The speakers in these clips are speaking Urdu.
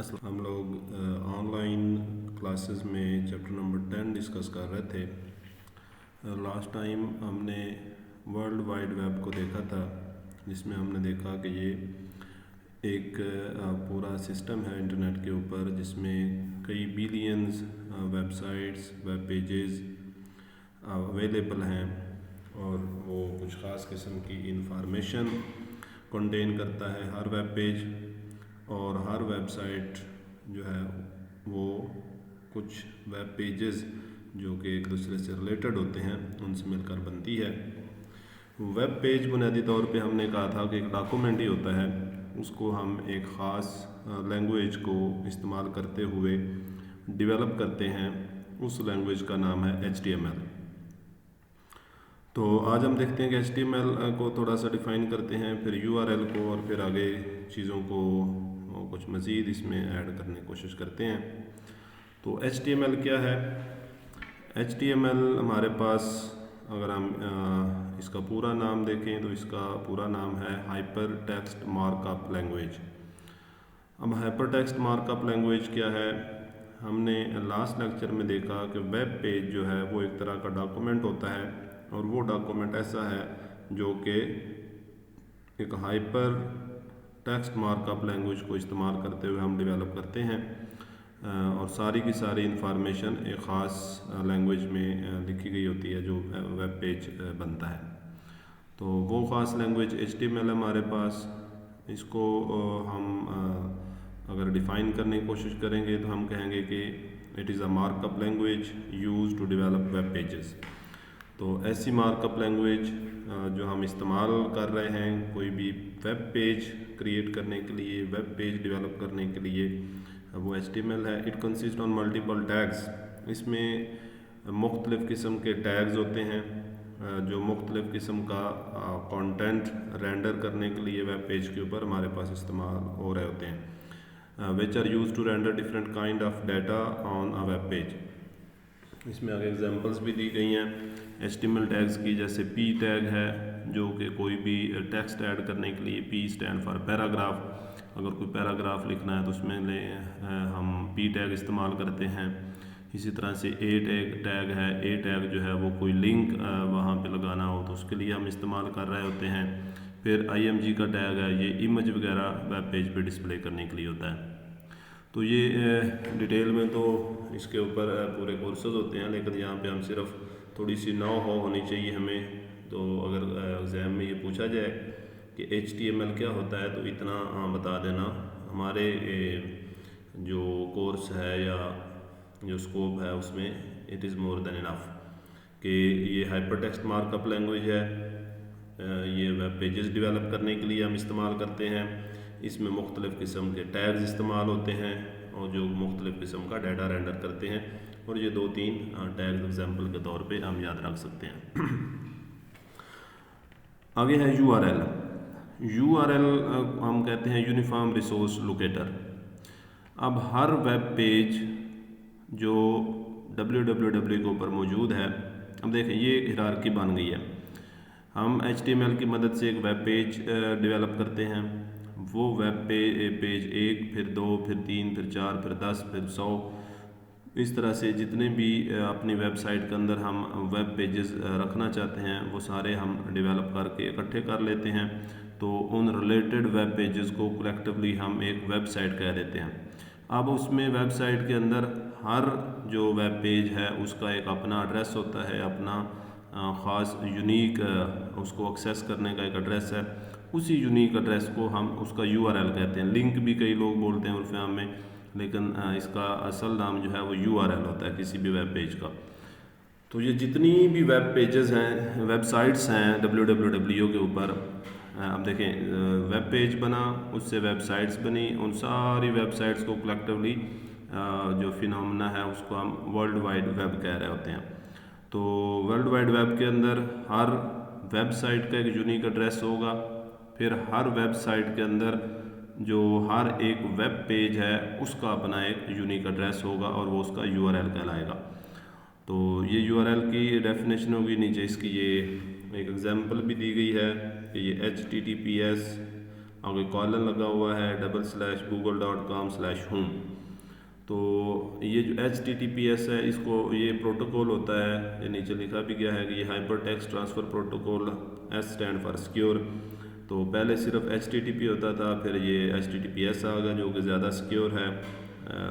ہم لوگ آن لائن کلاسز میں چیپٹر نمبر 10 ڈسکس کر رہے تھے۔ لاسٹ ٹائم ہم نے ورلڈ وائڈ ویب کو دیکھا تھا، جس میں ہم نے دیکھا کہ یہ ایک پورا سسٹم ہے انٹرنیٹ کے اوپر، جس میں کئی billions web sites, web pages available ہیں، اور وہ کچھ خاص قسم کی انفارمیشن کنٹین کرتا ہے ہر ویب پیج، اور ہر ویب سائٹ جو ہے وہ کچھ ویب پیجز جو کہ ایک دوسرے سے ریلیٹڈ ہوتے ہیں ان سے مل کر بنتی ہے۔ ویب پیج بنیادی طور پہ ہم نے کہا تھا کہ ایک ڈاکومنٹ ہی ہوتا ہے، اس کو ہم ایک خاص لینگویج کو استعمال کرتے ہوئے ڈیولپ کرتے ہیں، اس لینگویج کا نام ہے HTML۔ تو آج ہم دیکھتے ہیں کہ HTML کو تھوڑا سا ڈیفائن کرتے ہیں، پھر URL کو، اور پھر آگے چیزوں کو کچھ مزید اس میں ایڈ کرنے کی کوشش کرتے ہیں۔ تو HTML کیا ہے؟ HTML ہمارے پاس اگر ہم اس کا پورا نام دیکھیں تو اس کا پورا نام ہے hyper text mark up language. اب hyper text mark up language کیا ہے؟ ہم نے لاسٹ لیکچر میں دیکھا کہ ویب پیج جو ہے وہ ایک طرح کا ڈاکومنٹ ہوتا ہے، اور وہ ڈاکومنٹ ایسا ہے جو کہ ایک hyper text mark up language کو استعمال کرتے ہوئے ہم ڈیولپ کرتے ہیں، اور ساری کی ساری انفارمیشن ایک خاص لینگویج میں لکھی گئی ہوتی ہے جو ویب پیج بنتا ہے۔ تو وہ خاص لینگویج HTML ہمارے پاس، اس کو ہم اگر ڈیفائن کرنے کی کوشش کریں گے تو ہم کہیں گے کہ it is a mark up language use to develop web pages. تو ایسی مارک اپ لینگویج جو ہم استعمال کر رہے ہیں کوئی بھی ویب پیج کریٹ کرنے کے لیے، ویب پیج ڈیولپ کرنے کے لیے، وہ HTML ہے۔ It consist on multiple tags, اس میں مختلف قسم کے ٹیگز ہوتے ہیں جو مختلف قسم کا کانٹینٹ رینڈر کرنے کے لیے ویب پیج کے اوپر ہمارے پاس استعمال ہو رہے ہوتے ہیں، which are used to render different kind of data on a web page۔ اس میں آگے ایگزامپلس بھی دی گئی ہیں HTML ٹیگز کی، جیسے P ٹیگ ہے جو کہ کوئی بھی ٹیکسٹ ایڈ کرنے کے لیے، P اسٹینڈ فار پیراگراف، اگر کوئی پیراگراف لکھنا ہے تو اس میں ہم P ٹیگ استعمال کرتے ہیں۔ اسی طرح سے A ٹیگ ہے، A ٹیگ جو ہے وہ کوئی لنک وہاں پہ لگانا ہو تو اس کے لیے ہم استعمال کر رہے ہوتے ہیں۔ پھر IMG کا ٹیگ ہے، یہ امیج وغیرہ ویب پیج پہ ڈسپلے کرنے کے لیے ہوتا ہے۔ تو یہ ڈیٹیل میں تو اس کے اوپر پورے کورسز ہوتے ہیں، لیکن یہاں پہ ہم صرف تھوڑی سی نو ہونی چاہیے ہمیں۔ تو اگر ایگزام میں یہ پوچھا جائے کہ HTML کیا ہوتا ہے تو اتنا بتا دینا، ہمارے جو کورس ہے یا جو اسکوپ ہے اس میں اٹ از مور دین انف، کہ یہ hyper text mark up language ہے، یہ ویب پیجز ڈیولپ کرنے کے لیے ہم استعمال کرتے ہیں۔ اس میں مختلف قسم کے ٹیگز استعمال ہوتے ہیں اور جو مختلف قسم کا ڈیٹا رینڈر کرتے ہیں، اور یہ 2-3 ٹیگز ایگزامپل کے طور پہ ہم یاد رکھ سکتے ہیں۔ آگے ہے URL۔ URL ہم کہتے ہیں یونیفارم ریسورس لوکیٹر۔ اب ہر ویب پیج جو www کے اوپر موجود ہے، اب دیکھیں یہ ایک ہیرارکی بن گئی ہے۔ ہم HTML کی مدد سے ایک ویب پیج ڈیولپ کرتے ہیں، وہ ویب پیج 1، پھر 2، پھر 3، پھر 4، پھر 10، پھر 100، اس طرح سے جتنے بھی اپنی ویب سائٹ کے اندر ہم ویب پیجز رکھنا چاہتے ہیں وہ سارے ہم ڈیولپ کر کے اکٹھے کر لیتے ہیں، تو ان ریلیٹڈ ویب پیجز کو کلیکٹیولی ہم ایک ویب سائٹ کہہ دیتے ہیں۔ اب اس میں ویب سائٹ کے اندر ہر جو ویب پیج ہے اس کا ایک اپنا ایڈریس ہوتا ہے، اپنا خاص یونیک اس کو ایکسیس کرنے کا ایک ایڈریس ہے، اسی یونیک ایڈریس کو ہم اس کا URL کہتے ہیں۔ لنک بھی کئی لوگ بولتے ہیں عرف عام میں، لیکن اس کا اصل نام جو ہے وہ URL ہوتا ہے کسی بھی ویب پیج کا۔ تو یہ جتنی بھی ویب پیجز ہیں، ویب سائٹس ہیں www کے اوپر، اب دیکھیں ویب پیج بنا، اس سے ویب سائٹس بنی، ان ساری ویب سائٹس کو کلیکٹیولی جو فینومنا ہے اس کو ہم ورلڈ وائڈ ویب کہہ رہے ہوتے ہیں۔ تو ورلڈ وائڈ ویب کے اندر ہر ویب سائٹ کا ایک یونیک ایڈریس ہوگا، پھر ہر ویب سائٹ کے اندر جو ہر ایک ویب پیج ہے اس کا اپنا ایک یونیک ایڈریس ہوگا، اور وہ اس کا URL کہلائے گا۔ تو یہ URL کی ڈیفینیشن ہوگی، نیچے اس کی یہ ایک ایگزامپل بھی دی گئی ہے کہ یہ HTTPS آگے کالن لگا ہوا ہے /google.com/home. تو یہ جو HTTPS ہے اس کو یہ پروٹوکول ہوتا ہے، یہ نیچے لکھا بھی گیا ہے کہ یہ hyper text transfer protocol, S stand for secure. تو پہلے صرف HTTP ہوتا تھا، پھر یہ HTTPS آ گیا جو کہ زیادہ سیکیور ہے.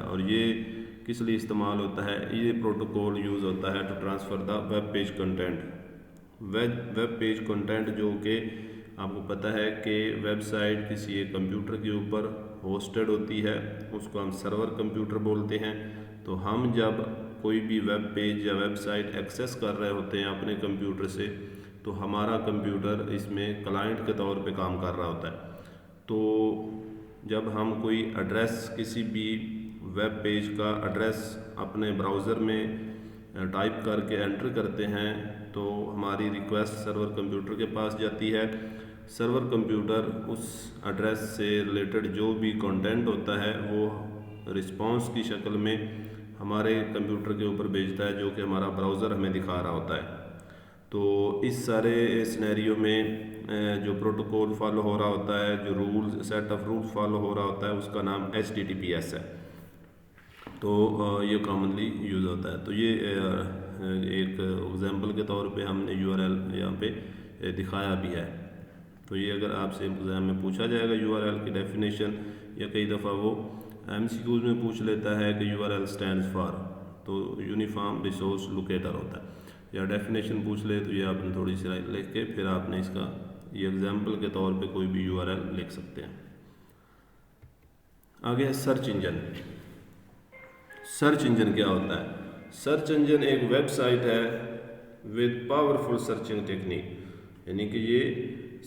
اور یہ کس لیے استعمال ہوتا ہے؟ یہ پروٹوکول یوز ہوتا ہے to transfer the web page content. Web page content جو کہ آپ کو پتہ ہے کہ ویب سائٹ کسی ایک کمپیوٹر کے اوپر ہوسٹڈ ہوتی ہے، اس کو ہم سرور کمپیوٹر بولتے ہیں. تو ہم جب کوئی بھی ویب پیج یا ویب سائٹ ایکسیس کر رہے ہوتے ہیں اپنے کمپیوٹر سے، تو ہمارا کمپیوٹر اس میں کلائنٹ کے طور پہ کام کر رہا ہوتا ہے. تو جب ہم کوئی ایڈریس کسی بھی ویب پیج کا ایڈریس اپنے براؤزر میں ٹائپ کر کے انٹر کرتے ہیں تو ہماری ریکویسٹ سرور کمپیوٹر کے پاس جاتی ہے. سرور کمپیوٹر اس ایڈریس سے ریلیٹڈ جو بھی کنٹینٹ ہوتا ہے وہ رسپانس کی شکل میں ہمارے کمپیوٹر کے اوپر بھیجتا ہے، جو کہ ہمارا براؤزر ہمیں دکھا رہا ہوتا ہے. تو اس سارے سینیریو میں جو پروٹوکول فالو ہو رہا ہوتا ہے، جو سیٹ آف رولز فالو ہو رہا ہوتا ہے، اس کا نام HTTPS ہے. تو یہ کامنلی یوز ہوتا ہے. تو یہ ایک ایگزامپل کے طور پہ ہم نے URL یہاں پہ دکھایا بھی ہے. تو یہ اگر آپ سے ایگزام میں پوچھا جائے گا URL کی ڈیفینیشن، یا کئی دفعہ وہ MCQs میں پوچھ لیتا ہے کہ URL اسٹینڈز فار، تو یونیفارم ریسورس لوکیٹر ہوتا ہے. یا ڈیفینیشن پوچھ لے تو یہ آپ نے تھوڑی سی لکھ کے پھر آپ نے اس کا یہ ایگزامپل کے طور پہ کوئی بھی URL لکھ سکتے ہیں. آگے سرچ انجن. سرچ انجن کیا ہوتا ہے؟ سرچ انجن ایک ویب سائٹ ہے ود پاورفل سرچنگ ٹیکنیک. یعنی کہ یہ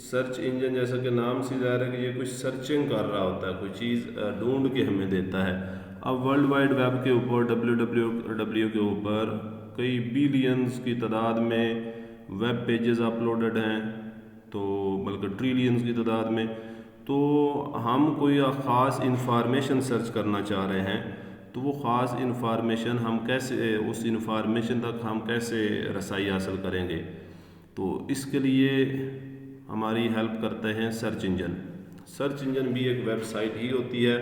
سرچ انجن جیسا کہ نام سے ظاہر ہے کہ یہ کچھ سرچنگ کر رہا ہوتا ہے، کوئی چیز ڈھونڈ کے ہمیں دیتا ہے. اب ورلڈ وائڈ ویب کے اوپر www کے اوپر کئی بلینز کی تعداد میں ویب پیجز اپلوڈڈ ہیں، تو بلکہ ٹریلینز کی تعداد میں. تو ہم کوئی خاص انفارمیشن سرچ کرنا چاہ رہے ہیں، تو وہ خاص انفارمیشن ہم کیسے، اس انفارمیشن تک ہم کیسے رسائی حاصل کریں گے؟ تو اس کے لیے ہماری ہیلپ کرتے ہیں سرچ انجن. سرچ انجن بھی ایک ویب سائٹ ہی ہوتی ہے،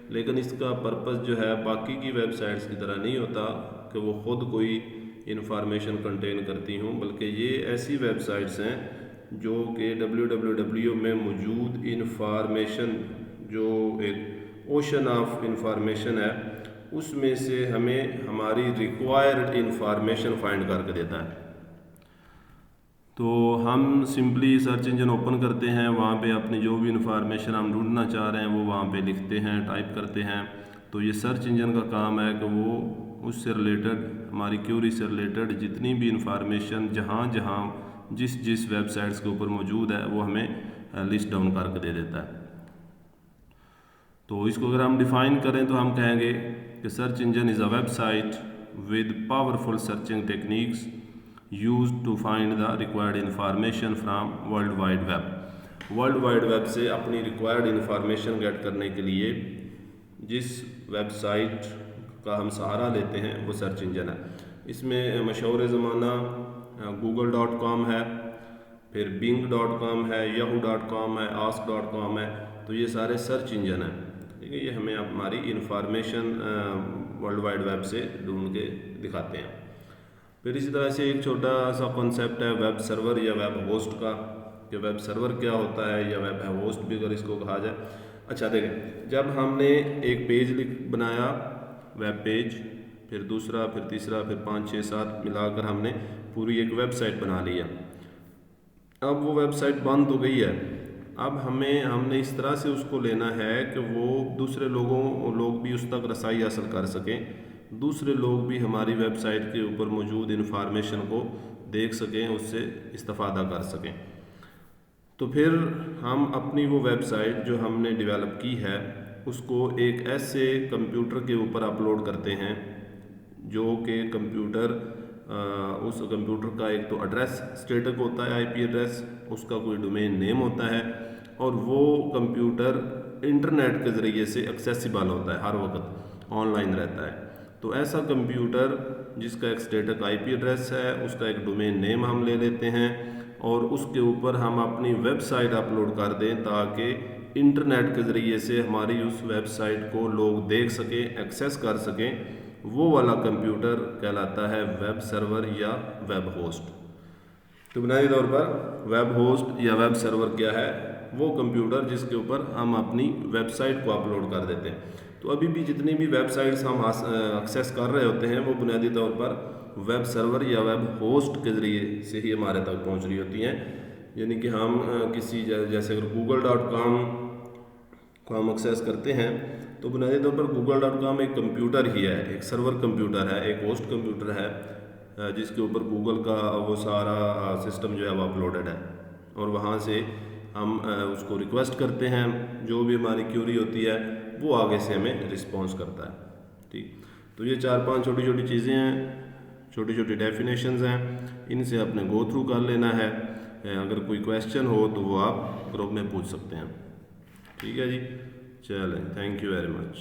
لیکن اس کا پرپس جو ہے باقی کی ویب سائٹس کی طرح نہیں ہوتا کہ وہ خود کوئی انفارمیشن کنٹین کرتی ہوں، بلکہ یہ ایسی ویب سائٹس ہیں جو کہ www میں موجود انفارمیشن، جو ایک اوشن آف انفارمیشن ہے، اس میں سے ہمیں ہماری ریکوائرڈ انفارمیشن فائنڈ کر کے دیتا ہے. تو ہم سمپلی سرچ انجن اوپن کرتے ہیں، وہاں پہ اپنی جو بھی انفارمیشن ہم ڈھونڈنا چاہ رہے ہیں وہ وہاں پہ لکھتے ہیں، ٹائپ کرتے ہیں. تو یہ سرچ انجن کا کام ہے کہ وہ اس سے ریلیٹڈ، ہماری کیوری سے ریلیٹڈ جتنی بھی انفارمیشن جہاں جس ویب سائٹس کے اوپر موجود ہے وہ ہمیں لسٹ ڈاؤن کر کے دے دیتا ہے. تو اس کو اگر ہم ڈیفائن کریں تو ہم کہیں گے کہ search engine is a web site with powerful searching techniques used to find the required information from world wide web. World wide web سے اپنی ریکوائرڈ انفارمیشن گیٹ کرنے کے لیے جس ویب سائٹ کا ہم سہارا لیتے ہیں وہ سرچ انجن ہے. اس میں مشہور زمانہ google.com ہے، پھر bing.com ہے، yahoo.com ہے، ask.com ہے. تو یہ سارے سرچ انجن ہیں. ٹھیک ہے، یہ ہمیں ہماری انفارمیشن ورلڈ وائڈ ویب سے ڈھونڈ کے دکھاتے ہیں. پھر اسی طرح سے ایک چھوٹا سا کنسیپٹ ہے ویب سرور یا ویب ہوسٹ کا، کہ ویب سرور کیا ہوتا ہے یا ویب ہوسٹ بھی اگر اس کو کہا جائے. اچھا دیکھیں، جب ہم نے ایک پیج بنایا، ویب پیج، پھر دوسرا، پھر تیسرا، پھر 5 6 7 ملا کر ہم نے پوری ایک ویب سائٹ بنا لی ہے. اب وہ ویب سائٹ بند ہو گئی ہے. اب ہم نے اس طرح سے اس کو لینا ہے کہ وہ دوسرے لوگ بھی اس تک رسائی حاصل کر سکیں، دوسرے لوگ بھی ہماری ویب سائٹ کے اوپر موجود انفارمیشن کو دیکھ سکیں، اس سے استفادہ کر سکیں. تو پھر ہم اپنی وہ ویب سائٹ جو ہم نے ڈیولپ کی ہے اس کو ایک ایسے کمپیوٹر کے اوپر اپلوڈ کرتے ہیں جو کہ اس کمپیوٹر کا ایک تو ایڈریس اسٹیٹک ہوتا ہے، IP ایڈریس، اس کا کوئی ڈومین نیم ہوتا ہے، اور وہ کمپیوٹر انٹرنیٹ کے ذریعے سے ایکسیسیبل ہوتا ہے، ہر وقت آن لائن رہتا ہے. تو ایسا کمپیوٹر جس کا ایک اسٹیٹک IP ایڈریس ہے، اس کا ایک ڈومین نیم ہم لے لیتے ہیں اور اس کے اوپر ہم اپنی ویب سائٹ اپلوڈ کر دیں تاکہ انٹرنیٹ کے ذریعے سے ہماری اس ویب سائٹ کو لوگ دیکھ سکیں، ایکسیس کر سکیں، وہ والا کمپیوٹر کہلاتا ہے ویب سرور یا ویب ہوسٹ۔ تو بنیادی طور پر ویب ہوسٹ یا ویب سرور کیا ہے؟ وہ کمپیوٹر جس کے اوپر ہم اپنی ویب سائٹ کو اپلوڈ کر دیتے ہیں۔ تو ابھی بھی جتنی بھی ویب سائٹس ہم ایکسیس کر رہے ہوتے ہیں وہ بنیادی طور پر ویب سرور یا ویب ہوسٹ کے ذریعے سے ہی ہمارے تک پہنچ رہی ہوتی ہیں۔ یعنی کہ ہم کسی جیسے اگر google.com کو ہم ایکسیس کرتے ہیں تو بنیادی طور پر google.com ایک کمپیوٹر ہی ہے، ایک سرور کمپیوٹر ہے، ایک ہوسٹ کمپیوٹر ہے جس کے اوپر گوگل کا وہ سارا سسٹم جو ہے وہ اپلوڈڈ ہے، اور وہاں سے ہم اس کو ریکویسٹ کرتے ہیں، جو بھی ہماری کیوری ہوتی ہے وہ آگے سے ہمیں رسپانس کرتا ہے۔ ٹھیک، تو یہ 4-5 چھوٹی چھوٹی چیزیں ہیں، چھوٹی چھوٹی ڈیفینیشنز ہیں، ان سے اپنے گو تھرو کر لینا ہے۔ اگر کوئی کویسچن ہو تو وہ آپ گروپ میں پوچھ سکتے ہیں۔ ٹھیک ہے جی، چلیں، تھینک یو ویری مچ۔